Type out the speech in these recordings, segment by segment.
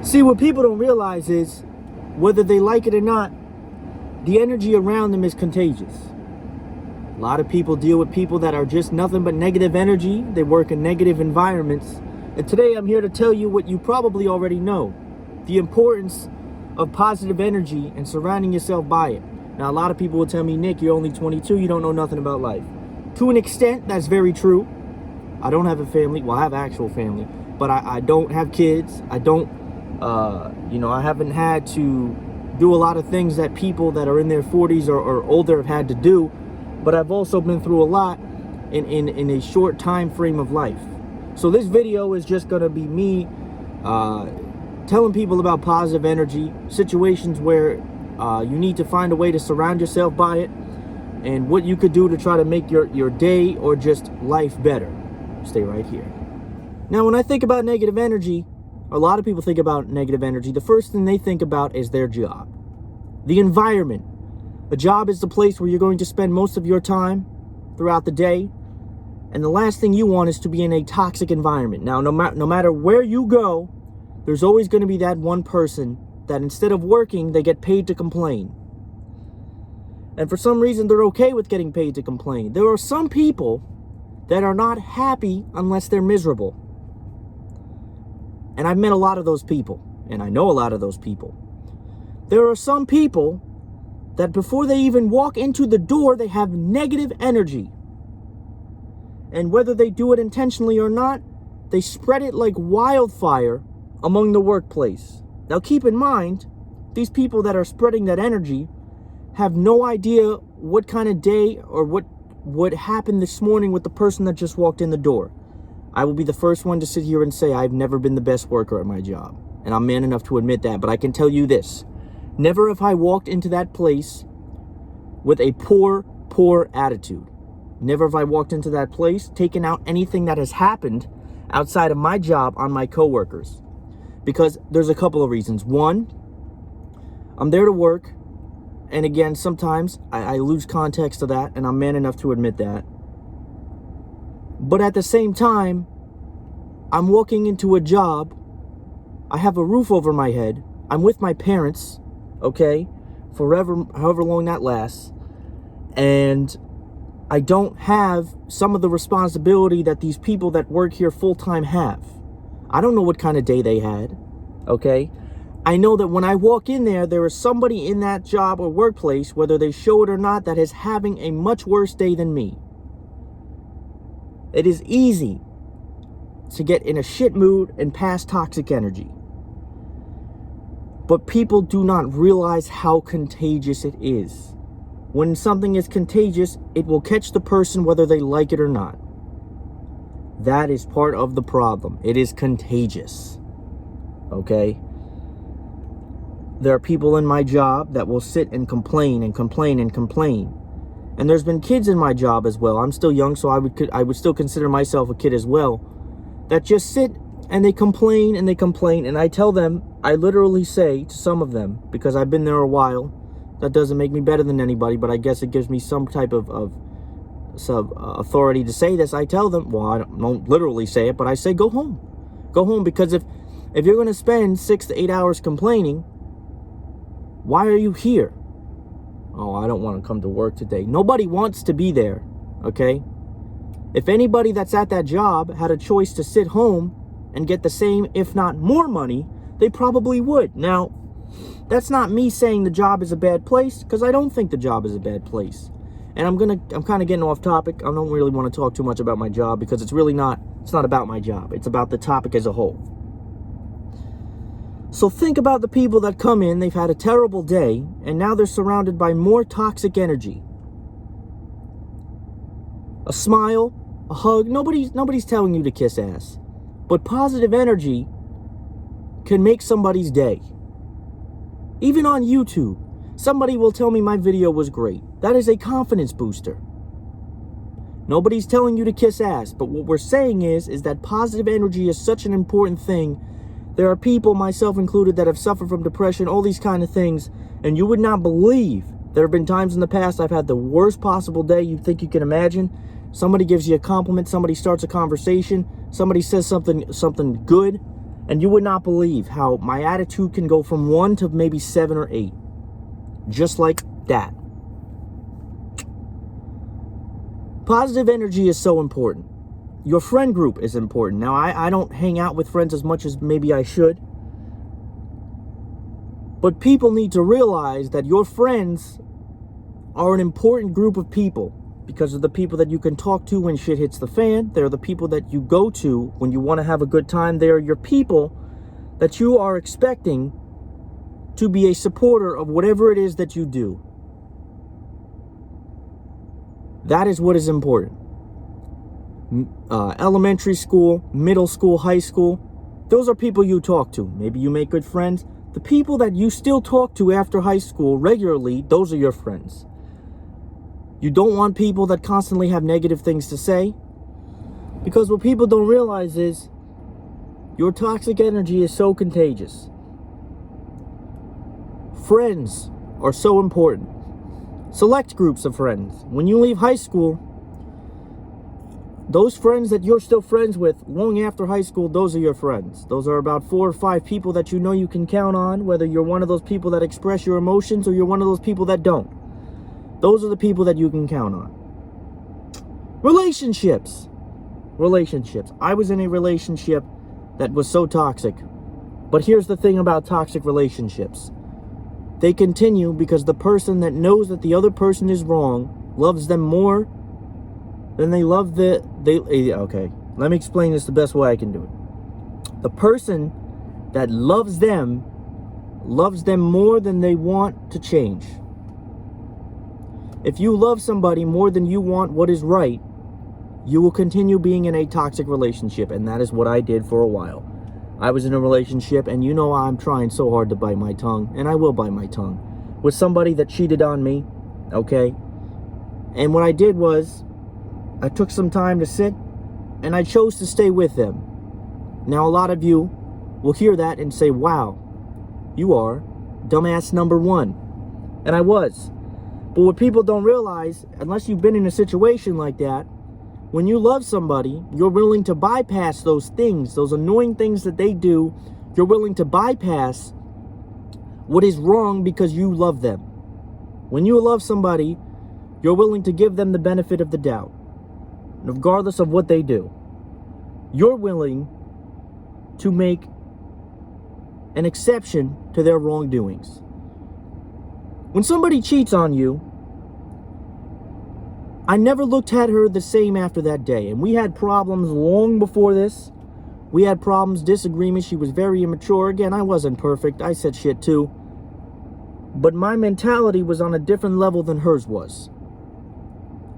See, what people don't realize is, whether they like it or not, the energy around them is contagious. A lot of people deal with people that are just nothing but negative energy. They work in negative environments. And today I'm here to tell you what you probably already know: the importance of positive energy and surrounding yourself by it. Now, a lot of people will tell me, Nick, you're only 22, you don't know nothing about life. To an extent, that's very true. I don't have a family. Well, I have actual family, but I don't have kids. I don't, I haven't had to do a lot of things that people that are in their 40s or older have had to do. But I've also been through a lot in a short time frame of life. So this video is just going to be me telling people about positive energy, situations where you need to find a way to surround yourself by it, and what you could do to try to make your day or just life better. Stay right here. Now, when I think about negative energy, a lot of people think about negative energy. The first thing they think about is their job, the environment. A job is the place where you're going to spend most of your time throughout the day. And the last thing you want is to be in a toxic environment. Now, no matter where you go, there's always going to be that one person that instead of working, they get paid to complain. And for some reason, they're okay with getting paid to complain. There are some people that are not happy unless they're miserable. And I've met a lot of those people, and I know a lot of those people. There are some people that before they even walk into the door, they have negative energy. And whether they do it intentionally or not, they spread it like wildfire among the workplace. Now, keep in mind, these people that are spreading that energy have no idea what kind of day or what happened this morning with the person that just walked in the door. I will be the first one to sit here and say I've never been the best worker at my job. And I'm man enough to admit that. But I can tell you this: never have I walked into that place with a poor attitude. Never have I walked into that place taking out anything that has happened outside of my job on my coworkers. Because there's a couple of reasons. One, I'm there to work. And again, sometimes I lose context of that, and I'm man enough to admit that. But at the same time, I'm walking into a job. I have a roof over my head. I'm with my parents, okay, forever, however long that lasts. And I don't have some of the responsibility that these people that work here full-time have. I don't know what kind of day they had, okay? I know that when I walk in there, there is somebody in that job or workplace, whether they show it or not, that is having a much worse day than me. It is easy to get in a shit mood and pass toxic energy. But people do not realize how contagious it is. When something is contagious, it will catch the person whether they like it or not. That is part of the problem. It is contagious. Okay? There are people in my job that will sit and complain and complain and complain. And there's been kids in my job as well. I'm still young, so I would still consider myself a kid as well, that just sit and they complain and they complain. And I tell them, I literally say to some of them, because I've been there a while, that doesn't make me better than anybody, but I guess it gives me some type of authority to say this. I tell them, well, I don't literally say it, but I say, go home. Go home, because if you're going to spend 6 to 8 hours complaining, why are you here? Oh, I don't want to come to work today. Nobody wants to be there, okay? If anybody that's at that job had a choice to sit home and get the same, if not more money, they probably would. Now, that's not me saying the job is a bad place, because I don't think the job is a bad place. And I'm kind of getting off topic. I don't really want to talk too much about my job, because it's not about my job. It's about the topic as a whole. So think about the people that come in, they've had a terrible day, and now they're surrounded by more toxic energy. A smile, a hug, nobody's telling you to kiss ass. But positive energy can make somebody's day. Even on YouTube, somebody will tell me my video was great. That is a confidence booster. Nobody's telling you to kiss ass, but what we're saying is that positive energy is such an important thing. There are people, myself included, that have suffered from depression, all these kind of things, and you would not believe there have been times in the past I've had the worst possible day you think you can imagine. Somebody gives you a compliment, somebody starts a conversation, somebody says something good, And you would not believe how my attitude can go from 1 to maybe 7 or 8. Just like that. Positive energy is so important. Your friend group is important. Now, I don't hang out with friends as much as maybe I should. But people need to realize that your friends are an important group of people because of the people that you can talk to when shit hits the fan. They're the people that you go to when you want to have a good time. They're your people that you are expecting to be a supporter of whatever it is that you do. That is what is important. Elementary school, middle school, high school, those are people you talk to. Maybe you make good friends. The people that you still talk to after high school regularly, those are your friends. You don't want people that constantly have negative things to say, because what people don't realize is your toxic energy is so contagious. Friends are so important. Select groups of friends. When you leave high school, those friends that you're still friends with long after high school, those are your friends. Those are about 4 or 5 people that you know you can count on, whether you're one of those people that express your emotions or you're one of those people that don't. Those are the people that you can count on. Relationships. I was in a relationship that was so toxic. But here's the thing about toxic relationships. They continue because the person that knows that the other person is wrong loves them more than they love okay, let me explain this the best way I can do it. The person that loves them more than they want to change. If you love somebody more than you want what is right, you will continue being in a toxic relationship, and that is what I did for a while. I was in a relationship, and you know I'm trying so hard to bite my tongue, and I will bite my tongue, with somebody that cheated on me, okay? And what I did was, I took some time to sit, and I chose to stay with them. Now, a lot of you will hear that and say, wow, you are dumbass number 1. And I was. But what people don't realize, unless you've been in a situation like that, when you love somebody, you're willing to bypass those things, those annoying things that they do. You're willing to bypass what is wrong because you love them. When you love somebody, you're willing to give them the benefit of the doubt, regardless of what they do. You're willing to make an exception to their wrongdoings. When somebody cheats on you, I never looked at her the same after that day. And we had problems long before this. We had problems, disagreements. She was very immature. Again, I wasn't perfect. I said shit too. But my mentality was on a different level than hers was.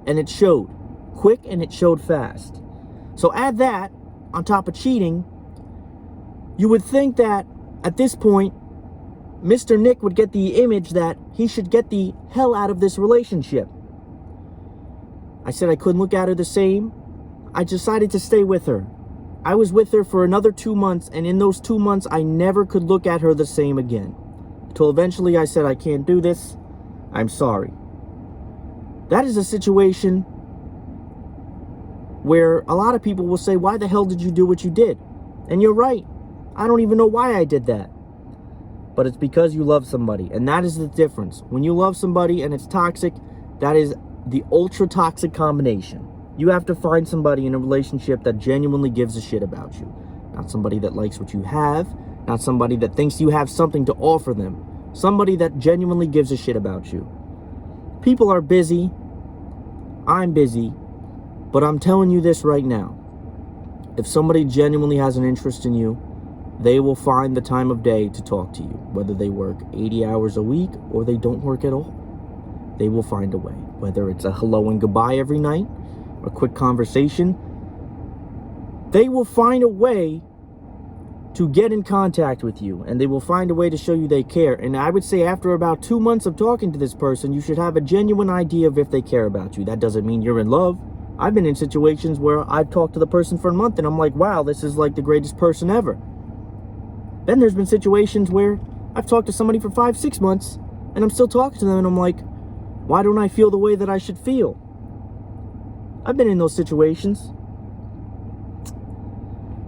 And it showed quick and it showed fast. So add that on top of cheating, you would think that at this point, Mr. Nick would get the image that he should get the hell out of this relationship. I said I couldn't look at her the same. I decided to stay with her. I was with her for another 2 months, and in those 2 months, I never could look at her the same again. Till eventually I said, I can't do this. I'm sorry. That is a situation where a lot of people will say, why the hell did you do what you did? And you're right. I don't even know why I did that. But it's because you love somebody, and that is the difference. When you love somebody and it's toxic, that is the ultra toxic combination. You have to find somebody in a relationship that genuinely gives a shit about you. Not somebody that likes what you have, not somebody that thinks you have something to offer them. Somebody that genuinely gives a shit about you. People are busy. I'm busy. But I'm telling you this right now. If somebody genuinely has an interest in you, they will find the time of day to talk to you. Whether they work 80 hours a week or they don't work at all. They will find a way. Whether it's a hello and goodbye every night, a quick conversation, they will find a way to get in contact with you, and they will find a way to show you they care. And I would say after about 2 months of talking to this person, you should have a genuine idea of if they care about you. That doesn't mean you're in love. I've been in situations where I've talked to the person for a month and I'm like, wow, this is like the greatest person ever. Then there's been situations where I've talked to somebody for 5-6 months and I'm still talking to them and I'm like, why don't I feel the way that I should feel? I've been in those situations.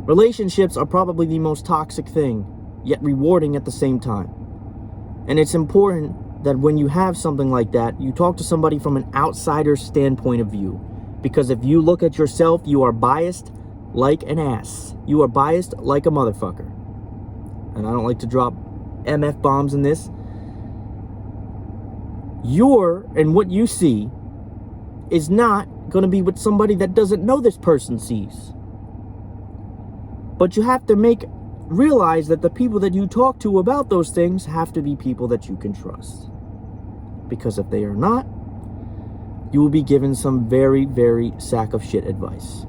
Relationships are probably the most toxic thing, yet rewarding at the same time. And it's important that when you have something like that, you talk to somebody from an outsider's standpoint of view. Because if you look at yourself, you are biased like an ass. You are biased like a motherfucker. And I don't like to drop MF bombs in this. And what you see is not going to be what somebody that doesn't know this person sees. But you have to realize that the people that you talk to about those things have to be people that you can trust. Because if they are not, you will be given some very, very sack of shit advice.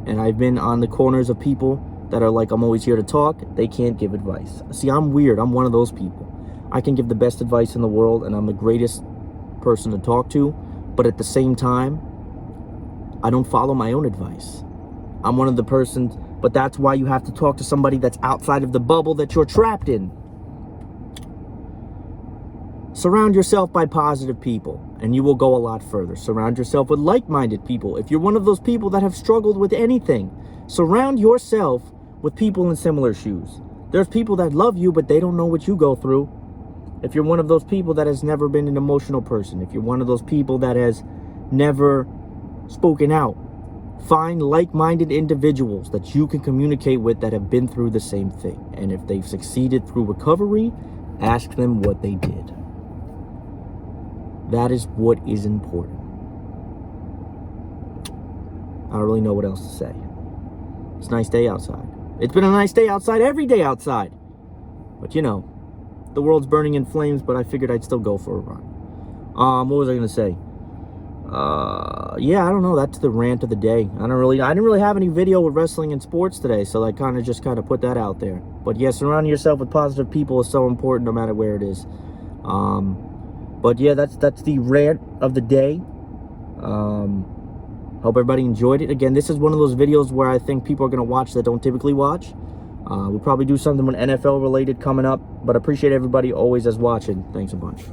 And I've been on the corners of people that are like, I'm always here to talk. They can't give advice. See, I'm weird. I'm one of those people. I can give the best advice in the world, and I'm the greatest person to talk to. But at the same time, I don't follow my own advice. I'm one of the persons, but that's why you have to talk to somebody that's outside of the bubble that you're trapped in. Surround yourself by positive people, and you will go a lot further. Surround yourself with like-minded people. If you're one of those people that have struggled with anything, surround yourself with people in similar shoes. There's people that love you, but they don't know what you go through. If you're one of those people that has never been an emotional person, if you're one of those people that has never spoken out, find like-minded individuals that you can communicate with that have been through the same thing. And if they've succeeded through recovery, ask them what they did. That is what is important. I don't really know what else to say. It's a nice day outside. It's been a nice day outside, every day outside. But you know, the world's burning in flames, but I figured I'd still go for a run. What was I going to say? Yeah, I don't know. That's the rant of the day. I didn't really have any video with wrestling and sports today, so I kind of put that out there. But yeah, surrounding yourself with positive people is so important no matter where it is. But yeah, that's the rant of the day. Hope everybody enjoyed it. Again, this is one of those videos where I think people are going to watch that don't typically watch. We'll probably do something with NFL related coming up, but appreciate everybody always as watching. Thanks a bunch.